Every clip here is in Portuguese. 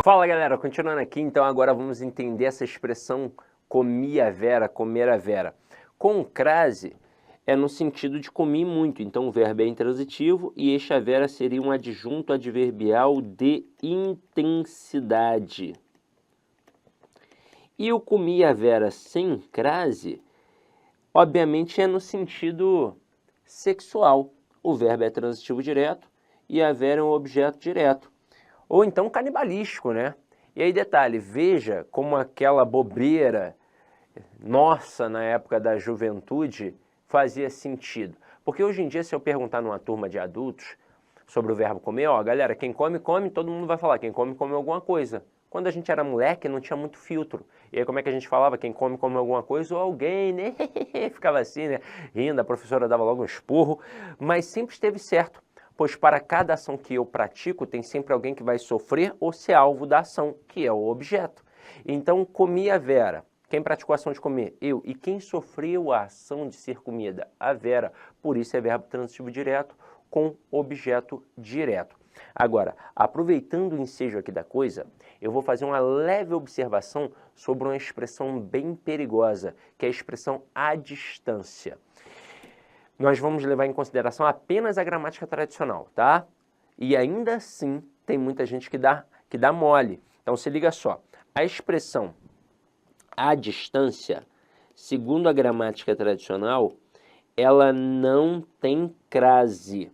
Fala galera, continuando aqui, então agora vamos entender essa expressão comia Vera, comer a Vera. Com crase é no sentido de comi muito, então o verbo é intransitivo e este a Vera seria um adjunto adverbial de intensidade. E o comi a Vera sem crase, obviamente é no sentido sexual. O verbo é transitivo direto e a Vera é um objeto direto. Ou então canibalístico, né? E aí detalhe, veja como aquela bobeira nossa na época da juventude fazia sentido. Porque hoje em dia, se eu perguntar numa turma de adultos sobre o verbo comer, ó, galera, quem come, come, todo mundo vai falar, quem come, come alguma coisa. Quando a gente era moleque, não tinha muito filtro. E aí como é que a gente falava? Quem come, come alguma coisa, ou alguém, né? Ficava assim, né? Rindo, a professora dava logo um esporro, mas sempre esteve certo. Pois para cada ação que eu pratico, tem sempre alguém que vai sofrer ou ser alvo da ação, que é o objeto. Então, comi a Vera. Quem praticou a ação de comer? Eu. E quem sofreu a ação de ser comida? A Vera. Por isso é verbo transitivo direto com objeto direto. Agora, aproveitando o ensejo aqui da coisa, eu vou fazer uma leve observação sobre uma expressão bem perigosa, que é a expressão à distância. Nós vamos levar em consideração apenas a gramática tradicional, tá? E ainda assim, tem muita gente que dá mole. Então, se liga só. A expressão à distância, segundo a gramática tradicional, ela não tem crase.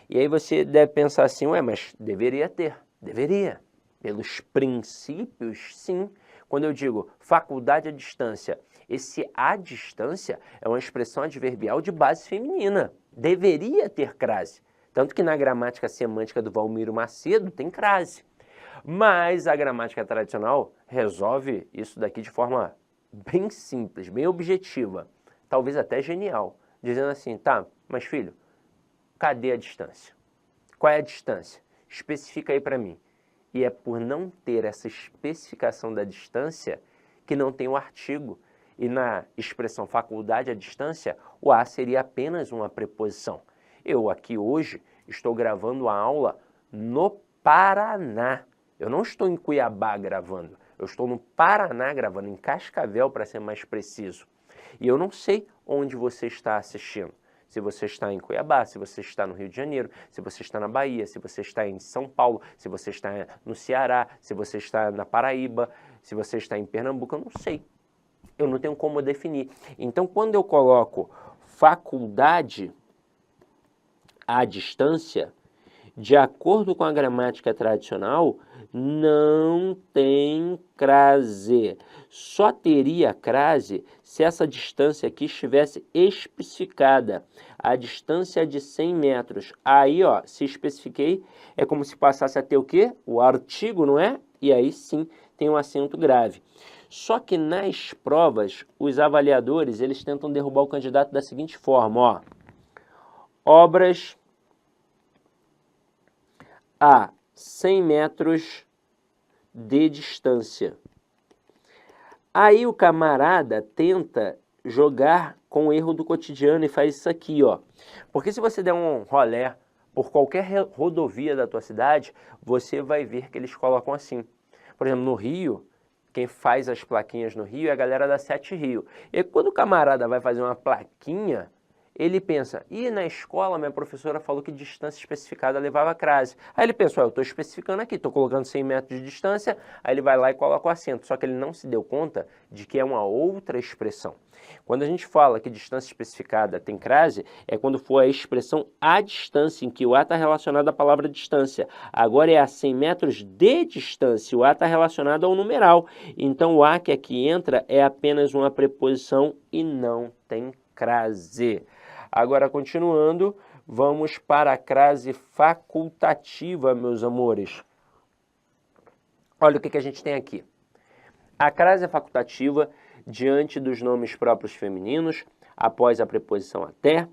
E aí você deve pensar assim, ué, mas deveria ter. Deveria. Pelos princípios, sim. Quando eu digo faculdade à distância, esse à distância é uma expressão adverbial de base feminina. Deveria ter crase. Tanto que na gramática semântica do Valmiro Macedo tem crase. Mas a gramática tradicional resolve isso daqui de forma bem simples, bem objetiva, talvez até genial, dizendo assim, tá, mas filho, cadê a distância? Qual é a distância? Especifica aí para mim. E é por não ter essa especificação da distância que não tem o artigo. E na expressão faculdade à distância, o a seria apenas uma preposição. Eu aqui hoje estou gravando a aula no Paraná. Eu não estou em Cuiabá gravando. Eu estou no Paraná gravando, em Cascavel para ser mais preciso. E eu não sei onde você está assistindo. Se você está em Cuiabá, se você está no Rio de Janeiro, se você está na Bahia, se você está em São Paulo, se você está no Ceará, se você está na Paraíba, se você está em Pernambuco, eu não sei. Eu não tenho como definir. Então, quando eu coloco faculdade à distância, de acordo com a gramática tradicional, não tem crase. Só teria crase se essa distância aqui estivesse especificada. A distância é de 100 metros. Aí, ó, se especifiquei, é como se passasse a ter o quê? O artigo, não é? E aí sim tem um acento grave. Só que nas provas, os avaliadores, eles tentam derrubar o candidato da seguinte forma, ó. Obras a 100 metros de distância. Aí o camarada tenta jogar com o erro do cotidiano e faz isso aqui, ó. Porque se você der um rolé por qualquer rodovia da tua cidade, você vai ver que eles colocam assim. Por exemplo, no Rio, quem faz as plaquinhas no Rio é a galera da Sete Rio. E quando o camarada vai fazer uma plaquinha, ele pensa, e na escola minha professora falou que distância especificada levava crase. Aí ele pensou, eu estou especificando aqui, estou colocando 100 metros de distância, aí ele vai lá e coloca o acento. Só que ele não se deu conta de que é uma outra expressão. Quando a gente fala que distância especificada tem crase, é quando for a expressão à distância, em que o a está relacionado à palavra distância. Agora é a 100 metros de distância, o a está relacionado ao numeral. Então o a que aqui entra é apenas uma preposição e não tem crase. Agora, continuando, vamos para a crase facultativa, meus amores. Olha o que a gente tem aqui. A crase facultativa, diante dos nomes próprios femininos, após a preposição até,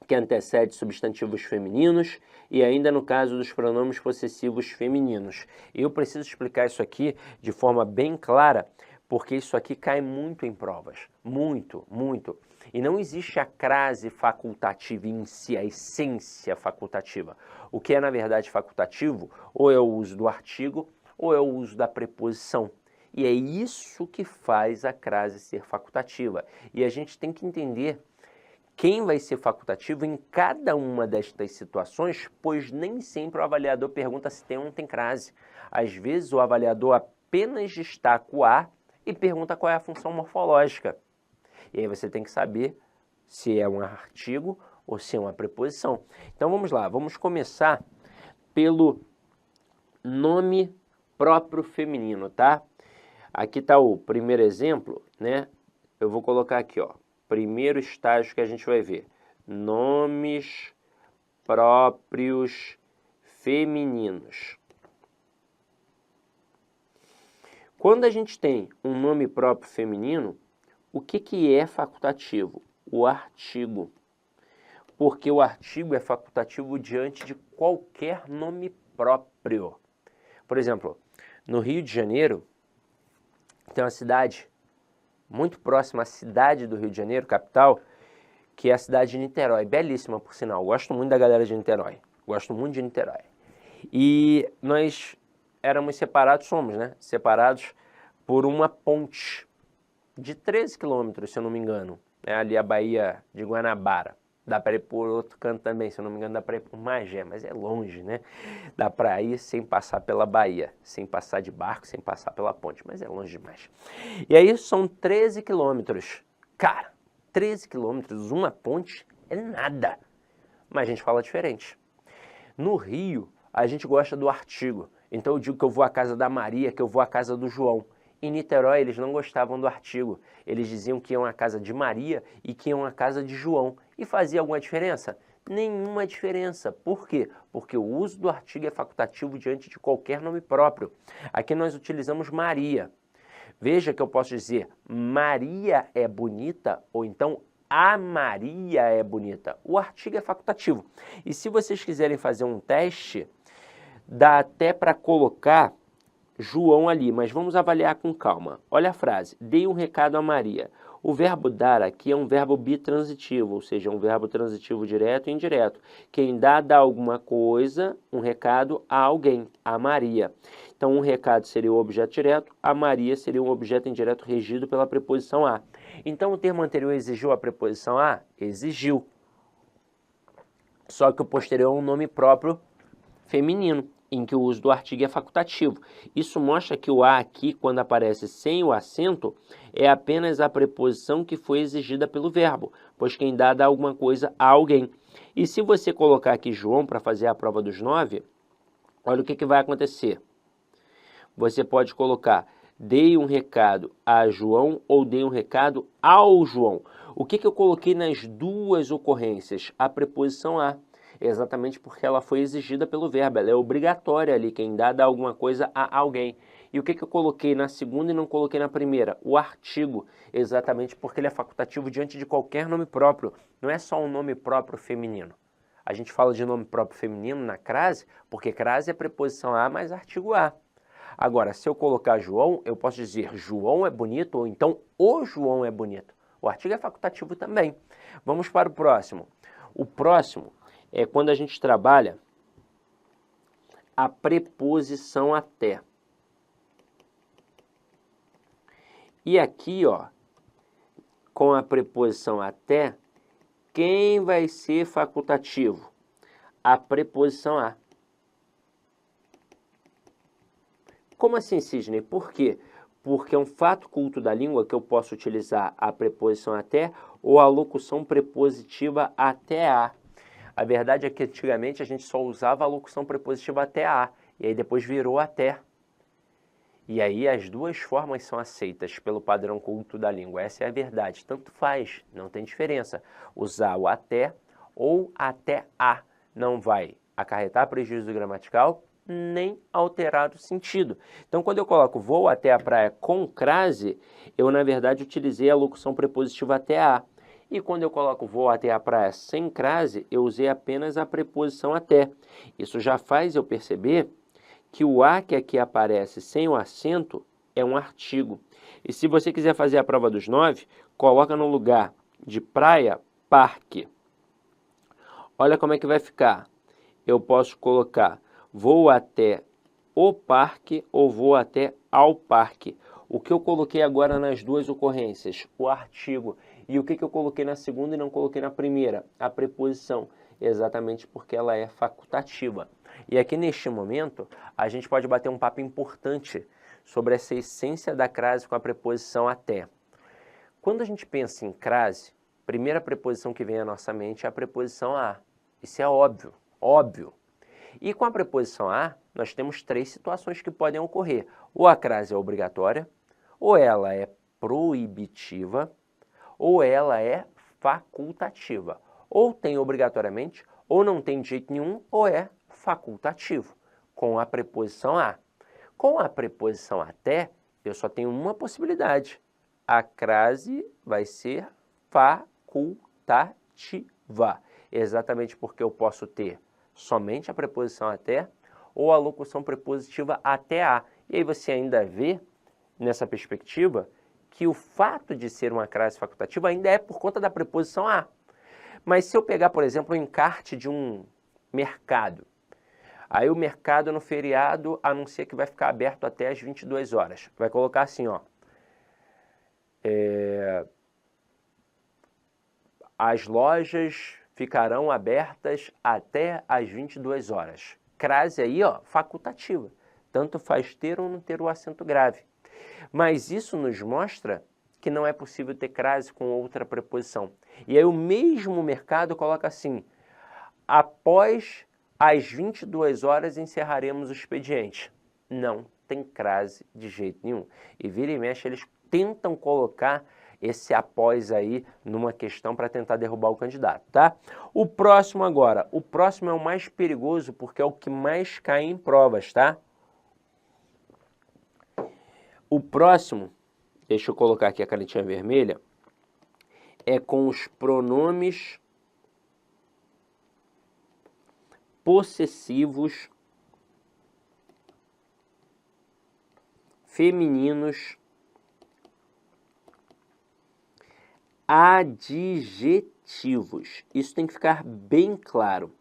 que antecede substantivos femininos, e ainda no caso dos pronomes possessivos femininos. Eu preciso explicar isso aqui de forma bem clara, porque isso aqui cai muito em provas. Muito, muito. E não existe a crase facultativa em si, a essência facultativa. O que é, na verdade, facultativo, ou é o uso do artigo, ou é o uso da preposição? E é isso que faz a crase ser facultativa. E a gente tem que entender quem vai ser facultativo em cada uma destas situações, pois nem sempre o avaliador pergunta se tem ou não tem crase. Às vezes o avaliador apenas destaca o A e pergunta qual é a função morfológica. E aí você tem que saber se é um artigo ou se é uma preposição. Então vamos lá, vamos começar pelo nome próprio feminino, tá? Aqui está o primeiro exemplo, né? Eu vou colocar aqui, ó, primeiro estágio que a gente vai ver. Nomes próprios femininos. Quando a gente tem um nome próprio feminino, o que é facultativo? O artigo. Porque o artigo é facultativo diante de qualquer nome próprio. Por exemplo, no Rio de Janeiro, tem uma cidade muito próxima à cidade do Rio de Janeiro, capital, que é a cidade de Niterói. Belíssima, por sinal. Gosto muito da galera de Niterói. Gosto muito de Niterói. E nós éramos separados, somos, né? Separados por uma ponte de 13 quilômetros, se eu não me engano. É ali a Baía de Guanabara. Dá para ir por outro canto também, se eu não me engano, dá para ir por Magé, mas é longe, né? Dá para ir sem passar pela Baía, sem passar de barco, sem passar pela ponte, mas é longe demais. E aí são 13 quilômetros. Cara, 13 quilômetros, uma ponte é nada. Mas a gente fala diferente. No Rio, a gente gosta do artigo. Então eu digo que eu vou à casa da Maria, que eu vou à casa do João. Em Niterói, eles não gostavam do artigo. Eles diziam que iam à casa de Maria e que iam à casa de João. E fazia alguma diferença? Nenhuma diferença. Por quê? Porque o uso do artigo é facultativo diante de qualquer nome próprio. Aqui nós utilizamos Maria. Veja que eu posso dizer Maria é bonita ou então a Maria é bonita. O artigo é facultativo. E se vocês quiserem fazer um teste, dá até para colocar João ali, mas vamos avaliar com calma. Olha a frase, dei um recado a Maria. O verbo dar aqui é um verbo bitransitivo, ou seja, um verbo transitivo direto e indireto. Quem dá alguma coisa, um recado a alguém, a Maria. Então, um recado seria o objeto direto, a Maria seria um objeto indireto regido pela preposição a. Então, o termo anterior exigiu a preposição a? Exigiu. Só que o posterior é um nome próprio feminino, em que o uso do artigo é facultativo. Isso mostra que o a aqui, quando aparece sem o acento, é apenas a preposição que foi exigida pelo verbo, pois quem dá alguma coisa a alguém. E se você colocar aqui João para fazer a prova dos 9, olha o que vai acontecer. Você pode colocar, dei um recado a João ou dei um recado ao João. O que eu coloquei nas duas ocorrências? A preposição a. Exatamente porque ela foi exigida pelo verbo, ela é obrigatória ali, quem dá alguma coisa a alguém. E o que eu coloquei na segunda e não coloquei na primeira? O artigo, exatamente porque ele é facultativo diante de qualquer nome próprio, não é só um nome próprio feminino. A gente fala de nome próprio feminino na crase, porque crase é preposição a mais artigo a. Agora, se eu colocar João, eu posso dizer João é bonito ou então o João é bonito. O artigo é facultativo também. Vamos para o próximo. O próximo é quando a gente trabalha a preposição até. E aqui, ó, com a preposição até, quem vai ser facultativo? A preposição a. Como assim, Sidney? Por quê? Porque é um fato culto da língua que eu posso utilizar a preposição até ou a locução prepositiva até a. A verdade é que antigamente a gente só usava a locução prepositiva até a, e aí depois virou até. E aí as duas formas são aceitas pelo padrão culto da língua. Essa é a verdade. Tanto faz, não tem diferença. Usar o até ou até a não vai acarretar prejuízo gramatical, nem alterar o sentido. Então, quando eu coloco vou até a praia com crase, eu, na verdade, utilizei a locução prepositiva até a. E quando eu coloco vou até a praia sem crase, eu usei apenas a preposição até. Isso já faz eu perceber que o a que aqui aparece sem o acento é um artigo. E se você quiser fazer a prova dos 9, coloca no lugar de praia, parque. Olha como é que vai ficar. Eu posso colocar vou até o parque ou vou até ao parque. O que eu coloquei agora nas duas ocorrências? O artigo. E o que eu coloquei na segunda e não coloquei na primeira? A preposição. Exatamente porque ela é facultativa. E aqui neste momento, a gente pode bater um papo importante sobre essa essência da crase com a preposição até. Quando a gente pensa em crase, a primeira preposição que vem à nossa mente é a preposição a. Isso é óbvio, óbvio. E com a preposição a, nós temos três situações que podem ocorrer. Ou a crase é obrigatória, ou ela é proibitiva, ou ela é facultativa. Ou tem obrigatoriamente, ou não tem de jeito nenhum, ou é facultativo, com a preposição a. Com a preposição até, eu só tenho uma possibilidade. A crase vai ser facultativa, exatamente porque eu posso ter somente a preposição até ou a locução prepositiva até a. E aí você ainda vê, nessa perspectiva, que o fato de ser uma crase facultativa ainda é por conta da preposição a. Mas se eu pegar, por exemplo, o encarte de um mercado, aí o mercado no feriado anuncia que vai ficar aberto até às 22 horas. Vai colocar assim, ó. As lojas ficarão abertas até às 22 horas. Crase aí, ó, facultativa. Tanto faz ter ou não ter o acento grave. Mas isso nos mostra que não é possível ter crase com outra preposição. E aí o mesmo mercado coloca assim: após às 22 horas encerraremos o expediente. Não tem crase de jeito nenhum. E vira e mexe, eles tentam colocar esse após aí numa questão para tentar derrubar o candidato, tá? O próximo agora. O próximo é o mais perigoso porque é o que mais cai em provas, tá? O próximo, deixa eu colocar aqui a canetinha vermelha, é com os pronomes possessivos femininos adjetivos. Isso tem que ficar bem claro.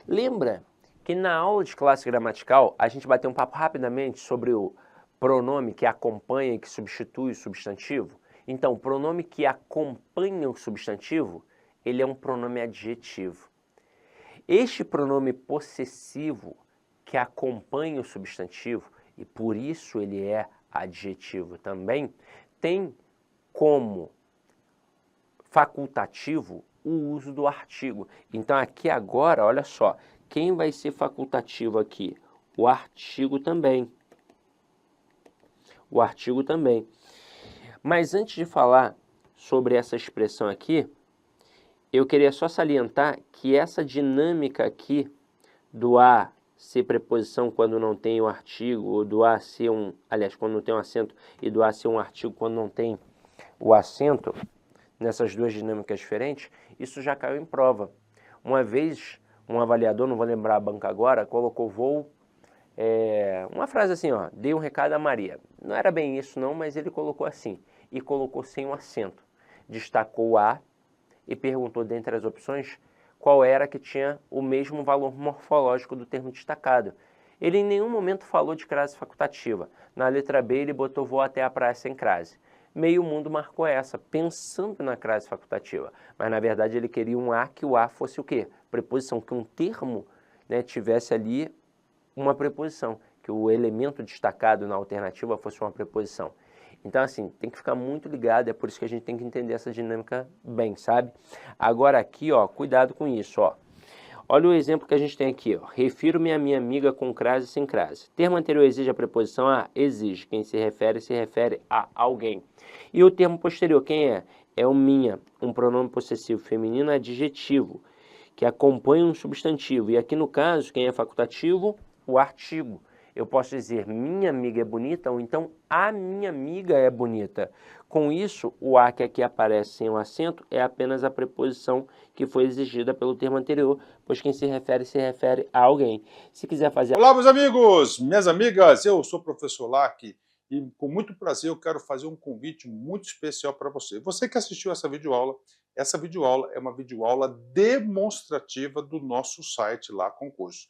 Lembra que na aula de classe gramatical a gente bateu um papo rapidamente sobre o pronome que acompanha e que substitui o substantivo? Então, o pronome que acompanha o substantivo, ele é um pronome adjetivo. Este pronome possessivo que acompanha o substantivo, e por isso ele é adjetivo também, tem como facultativo o uso do artigo. Então aqui agora, olha só, quem vai ser facultativo aqui? O artigo também. O artigo também. Mas antes de falar sobre essa expressão aqui, eu queria só salientar que essa dinâmica aqui do a ser preposição quando não tem o artigo, ou do a ser quando não tem um acento, e do a ser um artigo quando não tem o acento, nessas duas dinâmicas diferentes, isso já caiu em prova. Uma vez, um avaliador, não vou lembrar a banca agora, colocou uma frase assim, ó, dei um recado a Maria. Não era bem isso não, mas ele colocou assim, e colocou sem o acento. Destacou o a e perguntou dentre as opções qual era que tinha o mesmo valor morfológico do termo destacado. Ele em nenhum momento falou de crase facultativa. Na letra B ele botou vou até a praia sem crase. Meio mundo marcou essa, pensando na crase facultativa. Mas, na verdade, ele queria um a, que o a fosse o quê? Preposição, que um termo, né, tivesse ali uma preposição, que o elemento destacado na alternativa fosse uma preposição. Então, assim, tem que ficar muito ligado, é por isso que a gente tem que entender essa dinâmica bem, sabe? Agora aqui, ó, cuidado com isso, ó. Olha o exemplo que a gente tem aqui, ó. Refiro-me à minha amiga com crase e sem crase. Termo anterior exige a preposição a? Exige. Quem se refere a alguém. E o termo posterior, quem é? É o minha, um pronome possessivo feminino adjetivo, que acompanha um substantivo. E aqui no caso, quem é facultativo? O artigo. Eu posso dizer minha amiga é bonita ou então a minha amiga é bonita. Com isso, o a que aqui aparece sem o acento é apenas a preposição que foi exigida pelo termo anterior, pois quem se refere a alguém. Se quiser fazer... Olá, meus amigos, minhas amigas, eu sou o professor Lac e com muito prazer eu quero fazer um convite muito especial para você. Você que assistiu essa videoaula é uma videoaula demonstrativa do nosso site lá, Concurso.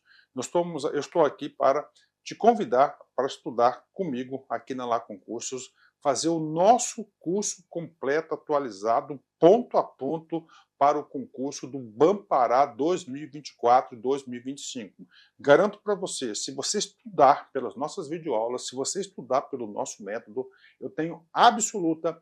Eu estou aqui para te convidar para estudar comigo aqui na Lá Concursos, fazer o nosso curso completo, atualizado, ponto a ponto, para o concurso do Bampará 2024 e 2025. Garanto para você, se você estudar pelas nossas videoaulas, se você estudar pelo nosso método, eu tenho absoluta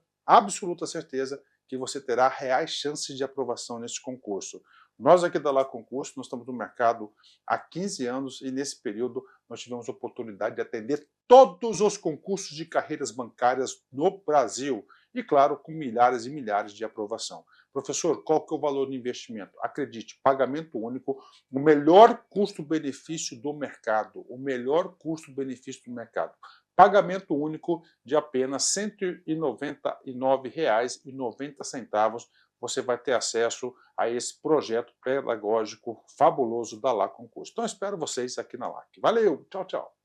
certeza que você terá reais chances de aprovação nesse concurso. Nós aqui da Lá Concurso, nós estamos no mercado há 15 anos e nesse período nós tivemos a oportunidade de atender todos os concursos de carreiras bancárias no Brasil e, claro, com milhares e milhares de aprovação. Professor, qual que é o valor do investimento? Acredite, pagamento único, o melhor custo-benefício do mercado, o melhor custo-benefício do mercado. Pagamento único de apenas R$ 199,90. Você vai ter acesso a esse projeto pedagógico fabuloso da Lá Concurso. Então, espero vocês aqui na LAC. Valeu, tchau, tchau.